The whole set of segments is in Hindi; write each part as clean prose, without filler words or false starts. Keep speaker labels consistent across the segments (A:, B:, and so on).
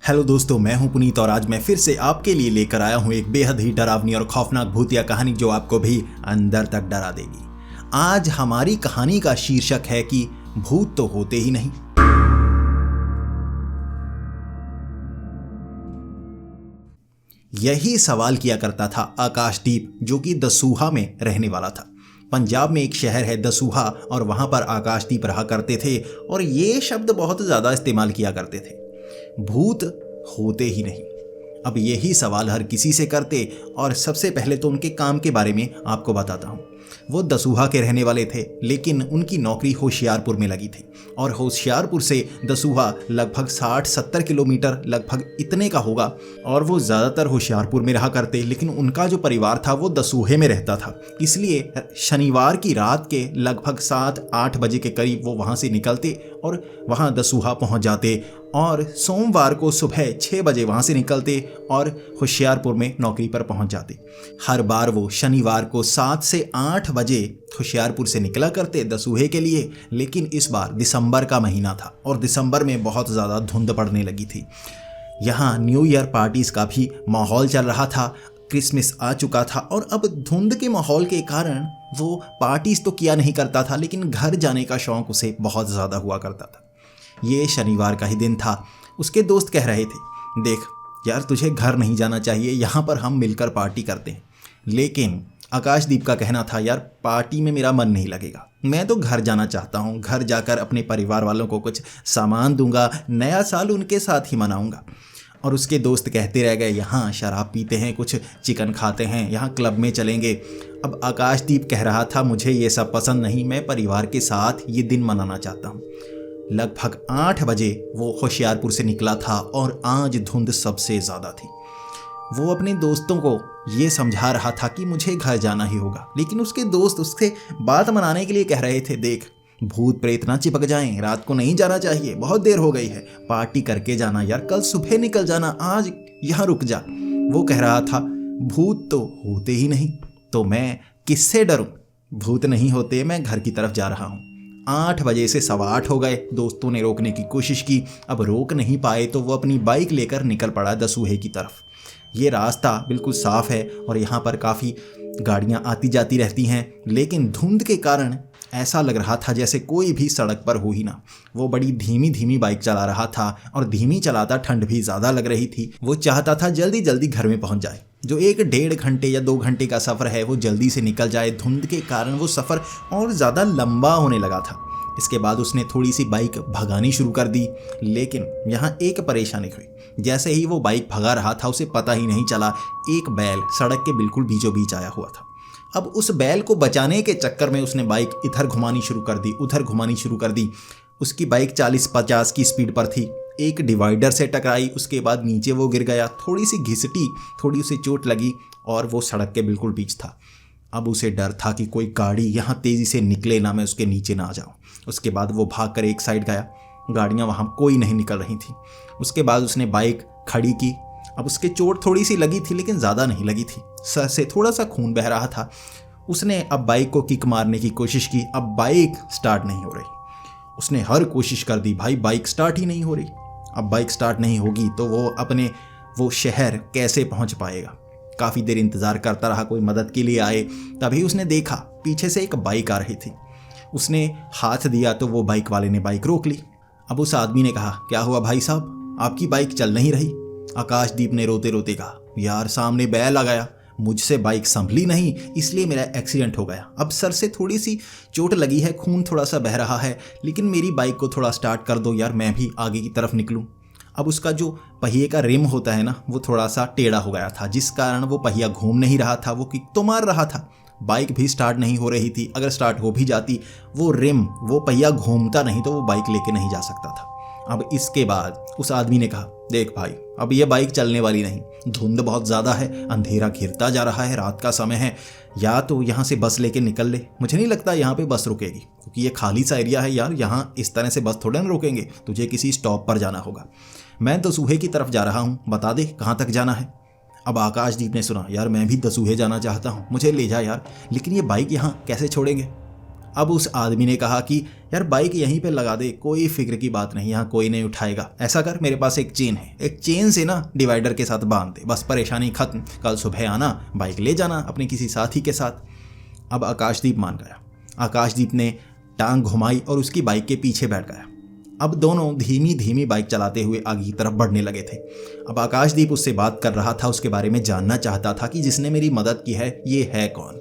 A: हेलो दोस्तों, मैं हूं पुनीत और आज मैं फिर से आपके लिए लेकर आया हूं एक बेहद ही डरावनी और खौफनाक भूतिया कहानी जो आपको भी अंदर तक डरा देगी। आज हमारी कहानी का शीर्षक है कि भूत तो होते ही नहीं। यही सवाल किया करता था आकाशदीप, जो कि दसूहा में रहने वाला था। पंजाब में एक शहर है दसूहा और वहां पर आकाशदीप रहा करते थे और ये शब्द बहुत ज़्यादा इस्तेमाल किया करते थे, भूत होते ही नहीं। अब यही सवाल हर किसी से करते और सबसे पहले तो उनके काम के बारे में आपको बताता हूँ। वो दसूहा के रहने वाले थे, लेकिन उनकी नौकरी होशियारपुर में लगी थी और होशियारपुर से दसूहा लगभग 60-70 किलोमीटर लगभग इतने का होगा और वो ज़्यादातर होशियारपुर में रहा करते, लेकिन उनका जो परिवार था वो दसूहे में रहता था। इसलिए शनिवार की रात के लगभग 7-8 बजे के करीब वो वहाँ से निकलते और वहाँ दसूहा पहुँच जाते और सोमवार को सुबह 6 बजे वहाँ से निकलते और होशियारपुर में नौकरी पर पहुँच जाते। हर बार वो शनिवार को 7 से 8 बजे होशियारपुर से निकला करते दसूहे के लिए, लेकिन इस बार दिसंबर का महीना था और दिसंबर में बहुत ज़्यादा धुंध पड़ने लगी थी। यहाँ न्यू ईयर पार्टीज़ का भी माहौल चल रहा था, क्रिसमस आ चुका था और अब धुंध के माहौल के कारण वो पार्टीज़ तो किया नहीं करता था, लेकिन घर जाने का शौक़ उसे बहुत ज़्यादा हुआ करता था। ये शनिवार का ही दिन था। उसके दोस्त कह रहे थे, देख यार, तुझे घर नहीं जाना चाहिए, यहाँ पर हम मिलकर पार्टी करते हैं। लेकिन आकाशदीप का कहना था, यार पार्टी में मेरा मन नहीं लगेगा, मैं तो घर जाना चाहता हूँ, घर जाकर अपने परिवार वालों को कुछ सामान दूंगा, नया साल उनके साथ ही मनाऊंगा। और उसके दोस्त कहते रह गए, यहाँ शराब पीते हैं, कुछ चिकन खाते हैं, यहाँ क्लब में चलेंगे। अब आकाशदीप कह रहा था, मुझे ये सब पसंद नहीं, मैं परिवार के साथ ये दिन मनाना चाहता हूँ। लगभग 8 बजे वो होशियारपुर से निकला था और आज धुंध सबसे ज़्यादा थी। वो अपने दोस्तों को ये समझा रहा था कि मुझे घर जाना ही होगा, लेकिन उसके दोस्त उससे बात मनाने के लिए कह रहे थे, देख भूत प्रेत ना चिपक जाएं, रात को नहीं जाना चाहिए, बहुत देर हो गई है, पार्टी करके जाना यार, कल सुबह निकल जाना, आज यहाँ रुक जा। वो कह रहा था, भूत तो होते ही नहीं, तो मैं किससे डरूं? भूत नहीं होते, मैं घर की तरफ जा रहा हूँ। 8 बजे से 8:15 हो गए। दोस्तों ने रोकने की कोशिश की, अब रोक नहीं पाए तो वो अपनी बाइक लेकर निकल पड़ा दसूहे की तरफ। ये रास्ता बिल्कुल साफ़ है और यहाँ पर काफ़ी गाड़ियाँ आती जाती रहती हैं, लेकिन धुंध के कारण ऐसा लग रहा था जैसे कोई भी सड़क पर हो ही ना। वो बड़ी धीमी धीमी बाइक चला रहा था और धीमी चलाता ठंड भी ज़्यादा लग रही थी। वो चाहता था जल्दी जल्दी घर में पहुँच जाए, जो 1-1.5 घंटे या 2 घंटे का सफ़र है वो जल्दी से निकल जाए। धुंध के कारण वो सफ़र और ज़्यादा लंबा होने लगा था। इसके बाद उसने थोड़ी सी बाइक भगानी शुरू कर दी, लेकिन यहाँ एक परेशानी हुई। जैसे ही वो बाइक भगा रहा था उसे पता ही नहीं चला, एक बैल सड़क के बिल्कुल बीचों बीच आया हुआ था। अब उस बैल को बचाने के चक्कर में उसने बाइक इधर घुमानी शुरू कर दी, उधर घुमानी शुरू कर दी। उसकी बाइक 40-50 की स्पीड पर थी, एक डिवाइडर से टकराई, उसके बाद नीचे वो गिर गया, थोड़ी सी घिसटी, थोड़ी उसे चोट लगी और वो सड़क के बिल्कुल बीच था। अब उसे डर था कि कोई गाड़ी यहाँ तेज़ी से निकले ना, मैं उसके नीचे ना आ जाऊँ। उसके बाद वो भागकर एक साइड गया, गाड़ियाँ वहाँ कोई नहीं निकल रही थी। उसके बाद उसने बाइक खड़ी की। अब उसके चोट थोड़ी सी लगी थी, लेकिन ज़्यादा नहीं लगी थी, सर से थोड़ा सा खून बह रहा था। उसने अब बाइक को किक मारने की कोशिश की, अब बाइक स्टार्ट नहीं हो रही। उसने हर कोशिश कर दी, भाई बाइक स्टार्ट ही नहीं हो रही। अब बाइक स्टार्ट नहीं होगी तो वो शहर कैसे पहुँच पाएगा? काफ़ी देर इंतज़ार करता रहा, कोई मदद के लिए आए। तभी उसने देखा पीछे से एक बाइक आ रही थी। उसने हाथ दिया तो वो बाइक वाले ने बाइक रोक ली। अब उस आदमी ने कहा, क्या हुआ भाई साहब, आपकी बाइक चल नहीं रही? आकाशदीप ने रोते रोते कहा, यार सामने बैल आ गया, मुझसे बाइक संभली नहीं, इसलिए मेरा एक्सीडेंट हो गया। अब सर से थोड़ी सी चोट लगी है, खून थोड़ा सा बह रहा है, लेकिन मेरी बाइक को थोड़ा स्टार्ट कर दो यार, मैं भी आगे की तरफ निकलूँ। अब उसका जो पहिए का रिम होता है ना, वो थोड़ा सा टेढ़ा हो गया था, जिस कारण वो पहिया घूम नहीं रहा था। वो किक तो मार रहा था, बाइक भी स्टार्ट नहीं हो रही थी। अगर स्टार्ट हो भी जाती, वो पहिया घूमता नहीं तो वो बाइक लेके नहीं जा सकता था। अब इसके बाद उस आदमी ने कहा, देख भाई, अब ये बाइक चलने वाली नहीं, धुंध बहुत ज़्यादा है, अंधेरा घिरता जा रहा है, रात का समय है, या तो यहाँ से बस लेके निकल ले। मुझे नहीं लगता यहाँ पे बस रुकेगी, क्योंकि ये खाली सा एरिया है यार, यहाँ इस तरह से बस थोड़ा ना रोकेंगे, तुझे किसी स्टॉप पर जाना होगा। मैं दसूहे की तरफ जा रहा हूँ, बता दे कहाँ तक जाना है। अब आकाशदीप ने सुना, यार मैं भी दसूहे जाना चाहता हूँ, मुझे ले जा यार, लेकिन ये बाइक यहाँ कैसे छोड़ेंगे? अब उस आदमी ने कहा कि यार बाइक यहीं पे लगा दे, कोई फिक्र की बात नहीं, यहाँ कोई नहीं उठाएगा। ऐसा कर, मेरे पास एक चेन है, एक चेन से ना डिवाइडर के साथ बांध दे, बस परेशानी खत्म, कल सुबह आना, बाइक ले जाना अपने किसी साथी के साथ। अब आकाशदीप मान गया। आकाशदीप ने टांग घुमाई और उसकी बाइक के पीछे बैठ गया। अब दोनों धीमी धीमी बाइक चलाते हुए आगे की तरफ बढ़ने लगे थे। अब आकाशदीप उससे बात कर रहा था, उसके बारे में जानना चाहता था कि जिसने मेरी मदद की है ये है कौन।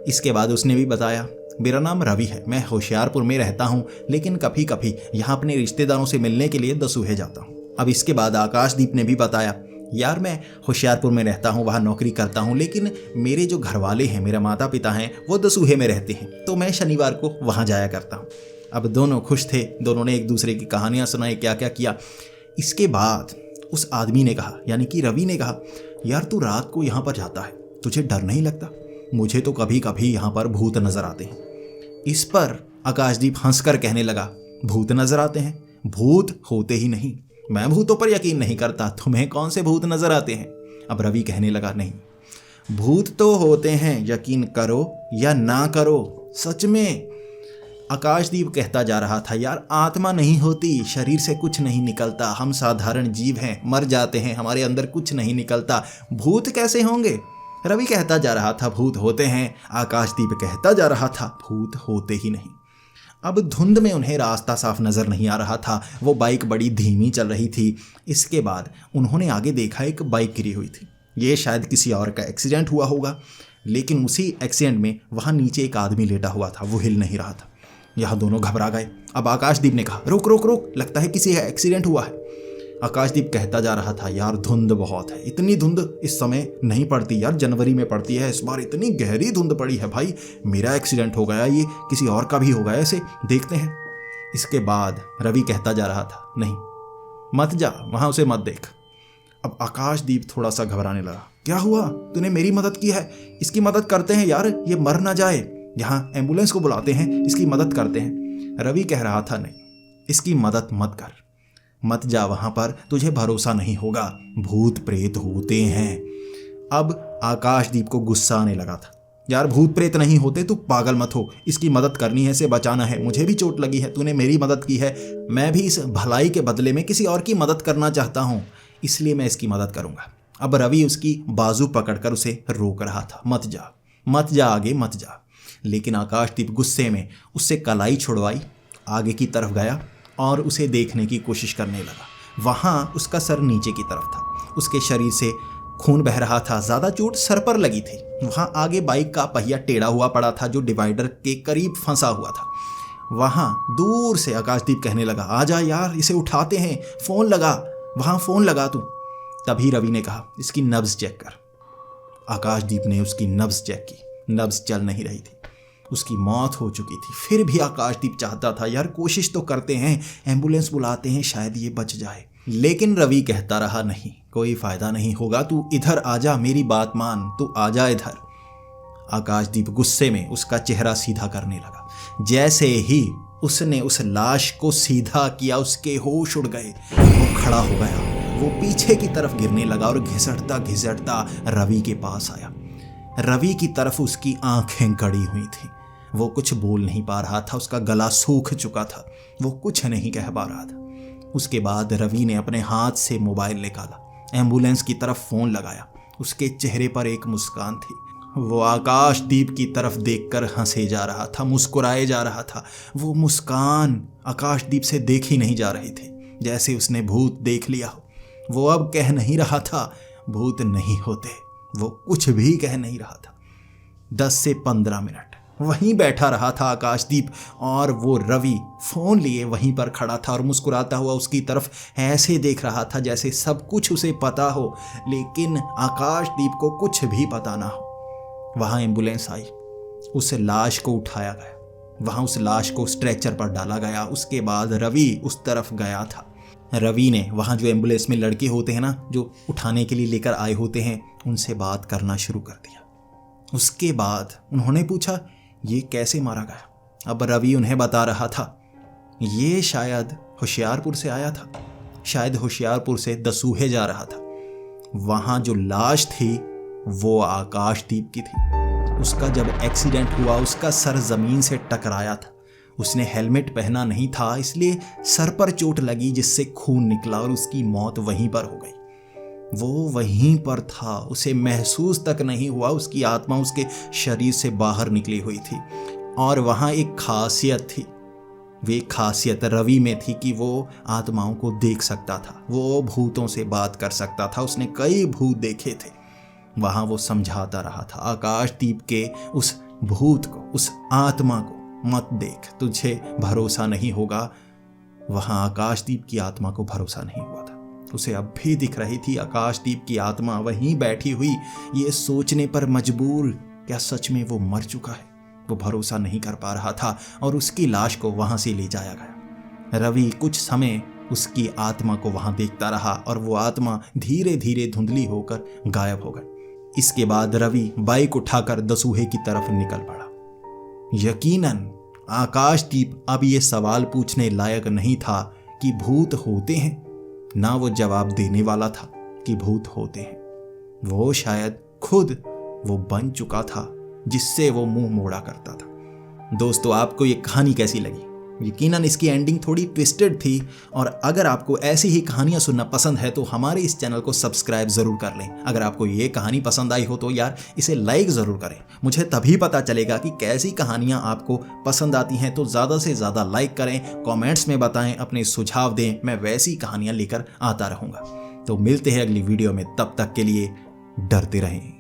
A: इसके बाद उसने भी बताया, मेरा नाम रवि है, मैं होशियारपुर में रहता हूँ, लेकिन कभी कभी यहाँ अपने रिश्तेदारों से मिलने के लिए दसूहे जाता हूँ। अब इसके बाद आकाशदीप ने भी बताया, यार मैं होशियारपुर में रहता हूँ, वहाँ नौकरी करता हूँ, लेकिन मेरे जो घर वाले हैं, मेरे माता पिता हैं, वो दसूहे में रहते हैं, तो मैं शनिवार को वहाँ जाया करता हूँ। अब दोनों खुश थे, दोनों ने एक दूसरे की कहानियाँ सुनाई, क्या क्या किया। इसके बाद उस आदमी ने कहा, यानी कि रवि ने कहा, यार तू रात को यहाँ पर जाता है, तुझे डर नहीं लगता? मुझे तो कभी कभी यहाँ पर भूत नजर आते हैं। इस पर आकाशदीप हंसकर कहने लगा, भूत नजर आते हैं? भूत होते ही नहीं, मैं भूतों पर यकीन नहीं करता, तुम्हें कौन से भूत नजर आते हैं? अब रवि कहने लगा, नहीं, भूत तो होते हैं, यकीन करो या ना करो, सच में। आकाशदीप कहता जा रहा था, यार आत्मा नहीं होती, शरीर से कुछ नहीं निकलता, हम साधारण जीव हैं, मर जाते हैं, हमारे अंदर कुछ नहीं निकलता, भूत कैसे होंगे? रवि कहता जा रहा था, भूत होते हैं। आकाशदीप कहता जा रहा था, भूत होते ही नहीं। अब धुंध में उन्हें रास्ता साफ नजर नहीं आ रहा था, वो बाइक बड़ी धीमी चल रही थी। इसके बाद उन्होंने आगे देखा, एक बाइक गिरी हुई थी। ये शायद किसी और का एक्सीडेंट हुआ होगा, लेकिन उसी एक्सीडेंट में वहाँ नीचे एक आदमी लेटा हुआ था, वो हिल नहीं रहा था। यह दोनों घबरा गए। अब आकाशदीप ने कहा, रुक रुक रुक, लगता है किसी का एक्सीडेंट हुआ है। आकाशदीप कहता जा रहा था, यार धुंध बहुत है, इतनी धुंध इस समय नहीं पड़ती यार, जनवरी में पड़ती है, इस बार इतनी गहरी धुंध पड़ी है भाई, मेरा एक्सीडेंट हो गया, ये किसी और का भी हो गया, ऐसे देखते हैं। इसके बाद रवि कहता जा रहा था, नहीं मत जा, वहां उसे मत देख। अब आकाशदीप थोड़ा सा घबराने लगा, क्या हुआ? तूने मेरी मदद की है, इसकी मदद करते हैं यार, ये मर ना जाए, यहाँ एम्बुलेंस को बुलाते हैं, इसकी मदद करते हैं। रवि कह रहा था, नहीं, इसकी मदद मत कर, मत जा वहां पर, तुझे भरोसा नहीं होगा, भूत प्रेत होते हैं। अब आकाशदीप को गुस्सा आने लगा था, यार भूत प्रेत नहीं होते, तू पागल मत हो, इसकी मदद करनी है, इसे बचाना है, मुझे भी चोट लगी है, तूने मेरी मदद की है, मैं भी इस भलाई के बदले में किसी और की मदद करना चाहता हूँ, इसलिए मैं इसकी मदद करूंगा। अब रवि उसकी बाजू पकड़कर उसे रोक रहा था, मत जा, मत जा, आगे मत जा। लेकिन आकाशदीप गुस्से में उससे कलाई छुड़वाई, आगे की तरफ गया और उसे देखने की कोशिश करने लगा। वहाँ उसका सर नीचे की तरफ था, उसके शरीर से खून बह रहा था, ज़्यादा चोट सर पर लगी थी। वहाँ आगे बाइक का पहिया टेढ़ा हुआ पड़ा था, जो डिवाइडर के करीब फंसा हुआ था। वहाँ दूर से आकाशदीप कहने लगा, आजा यार, इसे उठाते हैं, फ़ोन लगा, वहाँ फ़ोन लगा तू। तभी रवि ने कहा, इसकी नब्ज़ चेक कर। आकाशदीप ने उसकी नब्ज़ चेक की, नब्ज़ चल नहीं रही थी, उसकी मौत हो चुकी थी। फिर भी आकाशदीप चाहता था, यार कोशिश तो करते हैं, एम्बुलेंस बुलाते हैं, शायद ये बच जाए। लेकिन रवि कहता रहा, नहीं, कोई फायदा नहीं होगा, तू इधर आजा, मेरी बात मान, तू आजा इधर। आकाशदीप गुस्से में उसका चेहरा सीधा करने लगा। जैसे ही उसने उस लाश को सीधा किया, उसके होश उड़ गए, वो खड़ा हो गया, वो पीछे की तरफ गिरने लगा और घिसटता घिसटता रवि के पास आया। रवि की तरफ उसकी आंखें गड़ी हुई थी, वो कुछ बोल नहीं पा रहा था, उसका गला सूख चुका था, वो कुछ नहीं कह पा रहा था। उसके बाद रवि ने अपने हाथ से मोबाइल निकाला, एम्बुलेंस की तरफ फ़ोन लगाया, उसके चेहरे पर एक मुस्कान थी। वो आकाशदीप की तरफ देखकर हंसे जा रहा था, मुस्कुराए जा रहा था। वो मुस्कान आकाशदीप से देखी नहीं जा रही थी, जैसे उसने भूत देख लिया हो। वो अब कह नहीं रहा था भूत नहीं होते, वो कुछ भी कह नहीं रहा था। 10 से 15 मिनट वहीं बैठा रहा था आकाशदीप, और वो रवि फ़ोन लिए वहीं पर खड़ा था और मुस्कुराता हुआ उसकी तरफ ऐसे देख रहा था जैसे सब कुछ उसे पता हो, लेकिन आकाशदीप को कुछ भी पता ना हो। वहाँ एम्बुलेंस आई, उस लाश को उठाया गया, वहाँ उस लाश को स्ट्रेचर पर डाला गया। उसके बाद रवि उस तरफ गया था। रवि ने वहाँ जो एम्बुलेंस में लड़के होते हैं ना, जो उठाने के लिए लेकर आए होते हैं, उनसे बात करना शुरू कर दिया। उसके बाद उन्होंने पूछा, ये कैसे मारा गया? अब रवि उन्हें बता रहा था, ये शायद होशियारपुर से आया था, शायद होशियारपुर से दसूहे जा रहा था। वहाँ जो लाश थी वो आकाशदीप की थी। उसका जब एक्सीडेंट हुआ उसका सर ज़मीन से टकराया था। उसने हेलमेट पहना नहीं था, इसलिए सर पर चोट लगी जिससे खून निकला और उसकी मौत वहीं पर हो गई। वो वहीं पर था, उसे महसूस तक नहीं हुआ, उसकी आत्मा उसके शरीर से बाहर निकली हुई थी। और वहाँ एक खासियत थी, वे खासियत रवि में थी कि वो आत्माओं को देख सकता था, वो भूतों से बात कर सकता था। उसने कई भूत देखे थे। वहाँ वो समझाता रहा था आकाशदीप के उस भूत को, उस आत्मा को, मत देख, तुझे भरोसा नहीं होगा। वहाँ आकाशदीप की आत्मा को भरोसा नहीं हुआ था। उसे अब भी दिख रही थी आकाशदीप की आत्मा वहीं बैठी हुई, ये सोचने पर मजबूर, क्या सच में वो मर चुका है? वो भरोसा नहीं कर पा रहा था और उसकी लाश को वहां से ले जाया गया। रवि कुछ समय उसकी आत्मा को वहां देखता रहा और वो आत्मा धीरे धीरे धुंधली होकर गायब हो गई। इसके बाद रवि बाइक उठाकर दसूहे की तरफ निकल पड़ा। यकीनन आकाशदीप अब ये सवाल पूछने लायक नहीं था कि भूत होते हैं, ना वो जवाब देने वाला था कि भूत होते हैं। वो शायद खुद वो बन चुका था जिससे वो मुंह मोड़ा करता था। दोस्तों, आपको ये कहानी कैसी लगी? यकीनन इसकी एंडिंग थोड़ी ट्विस्टेड थी, और अगर आपको ऐसी ही कहानियां सुनना पसंद है तो हमारे इस चैनल को सब्सक्राइब ज़रूर कर लें। अगर आपको ये कहानी पसंद आई हो तो यार इसे लाइक ज़रूर करें, मुझे तभी पता चलेगा कि कैसी कहानियां आपको पसंद आती हैं। तो ज़्यादा से ज़्यादा लाइक करें, कॉमेंट्स में बताएं, अपने सुझाव दें, मैं वैसी कहानियाँ लेकर आता रहूँगा। तो मिलते हैं अगली वीडियो में, तब तक के लिए डरते रहें।